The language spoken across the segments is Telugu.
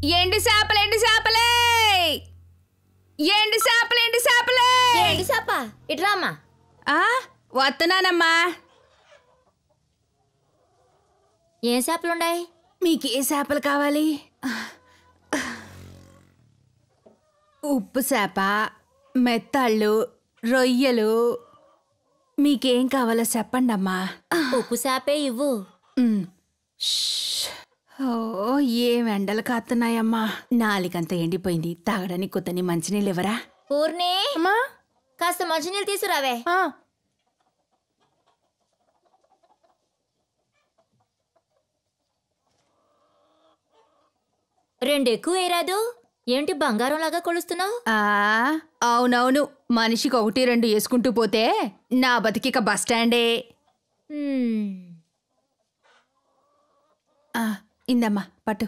ఎండు చేపలు ఎండు చేపలే ఎండు చేపలు ఎండు చేపలే ఎండు చేప ఇట్రామ్మా. వస్తున్నానమ్మా. ఏం చేపలున్నాయి? మీకు ఏ చేపలు కావాలి? ఉప్పు చేప, మెత్తళ్ళు, రొయ్యలు, మీకేం కావాలో చెప్పండి అమ్మా. ఉప్పు చేపే ఇవ్వు. ఓ ఏం ఎండలు కాస్తున్నాయమ్మా. నాలికంతా ఎండిపోయింది. తాగడానికి కొత్తని మంచినీళ్ళు ఇవ్వరా? పూర్ణి కాస్త మంచినీళ్ళు తీసుకురావే. 2 ఎక్కువ వేయరాదు. ఏంటి బంగారం లాగా కొలుస్తున్నావు? అవునవును, మనిషికి 1, 2 వేసుకుంటూ పోతే నా బతికిక బస్టాండే. ఇందమ్మా పట్టు.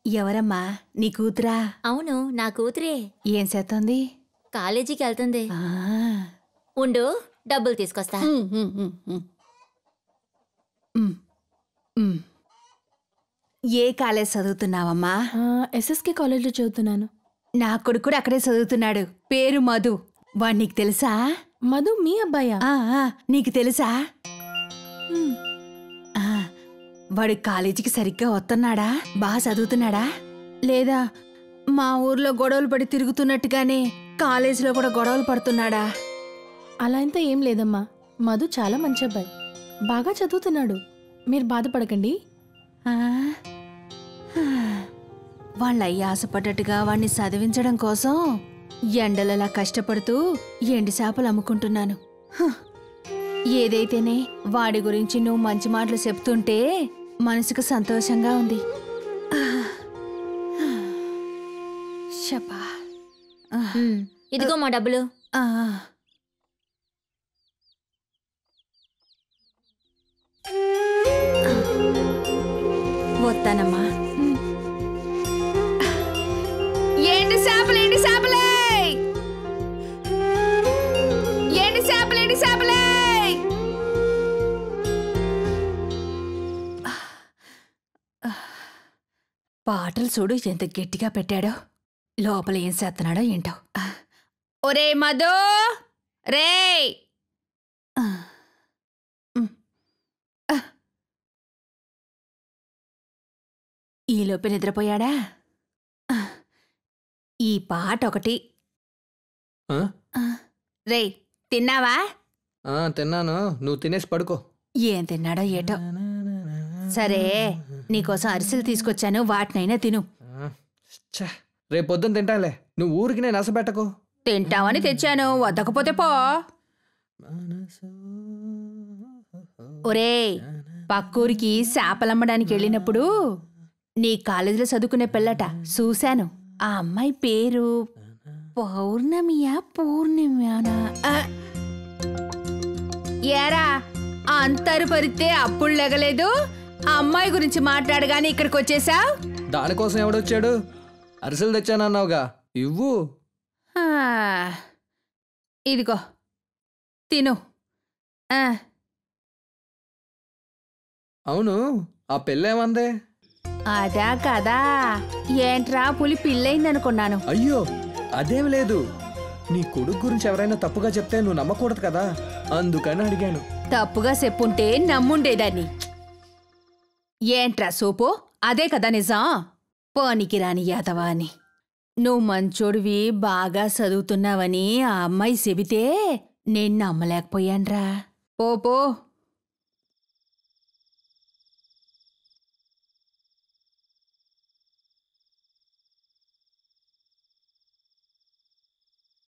ఎవరమ్మా? నీ కూతురా? అవును, నా కూతురే. ఏం చేస్తుంది? కాలేజీకి వెళ్తుంది. ఉండు, డబ్బులు తీసుకొస్తా. ఏ కాలేజ్ చదువుతున్నావమ్మా? SSK కాలేజ్లో చదువుతున్నాను. నా కొడుకు కూడా అక్కడే చదువుతున్నాడు. పేరు మధు. వాడు నీకు తెలుసా? మధు మీ అబ్బాయా? నీకు తెలుసా? వాడు కాలేజీకి సరిగ్గా వస్తున్నాడా? బాగా చదువుతున్నాడా? లేదా మా ఊర్లో గొడవలు పడి తిరుగుతున్నట్టుగానే కాలేజీలో కూడా గొడవలు పడుతున్నాడా? అలా అంతా ఏం లేదమ్మా. మధు చాలా మంచి అబ్బాయి, బాగా చదువుతున్నాడు. మీరు బాధపడకండి. వాళ్ళయ్య ఆశపడ్డట్టుగా వాణ్ణి చదివించడం కోసం ఎండలలా కష్టపడుతూ ఎండి చేపలు అమ్ముకుంటున్నాను. ఏదైతేనే వాడి గురించి నువ్వు మంచి మాటలు చెప్తుంటే మనసుకు సంతోషంగా ఉంది. ఇదిగో మా డబ్బులు. వస్తానమ్మా. ఎండు చేపలు ఎండు చేపలే ఎండు చేపలు ఎండు చేపలే. పాటలు చూడు ఎంత గట్టిగా పెట్టాడో. లోపల ఏం చేస్తున్నాడో ఏంటో. ఒరే మధు రే. ఈలోపే నిద్రపోయాడా? ఈ పాట ఒకటి. రే తిన్నావా? తిన్నాను, నువ్వు తినేసి పడుకో. ఏం తిన్నాడో ఏటో. సరే, నీకోసం అరిసెలు తీసుకొచ్చాను, వాటినైనా తిను. రేపు పొద్దున్న తింటాలే, నువ్వు ఊరికి నేను నసపెట్టకు. తింటావని తెచ్చాను, వద్దకపోతే పో. ఒరే, పక్కూరికి చేపలమ్మడానికి వెళ్ళినప్పుడు నీ కాలేజీలో చదువుకునే పిల్లట చూశాను. ఆ అమ్మాయి పేరు పౌర్ణమియా పూర్ణిమానా? ఏరా అంతరు పరితే అప్పుడు లెగలేదు. ఆ అమ్మాయి గురించి మాట్లాడగానే ఇక్కడికి వచ్చేసావు. దానికోసం ఎవడొచ్చాడు? అరిసెలు తెచ్చానన్నావుగా, ఇవ్వు. ఇదిగో తిను. అవును, ఆ పెళ్ళేమందే? అదా కదా, ఏంట్రా పులి పిల్లయిందనుకున్నాను. అయ్యో అదేం లేదు. నీ కొడుకు గురించి ఎవరైనా తప్పుగా చెప్తే నువ్వు నమ్మకూడదు కదా, అందుకని అడిగాను. తప్పుగా చెప్పుంటే నమ్ముండేదాన్ని. ఏంట్రా సోపు, అదే కదా నిజం. పోనికిరాని యాదవా అని. నువ్వు మంచోడివి, బాగా చదువుతున్నావని ఆ అమ్మాయి చెబితే నేను నమ్మలేకపోయాన్రా. పో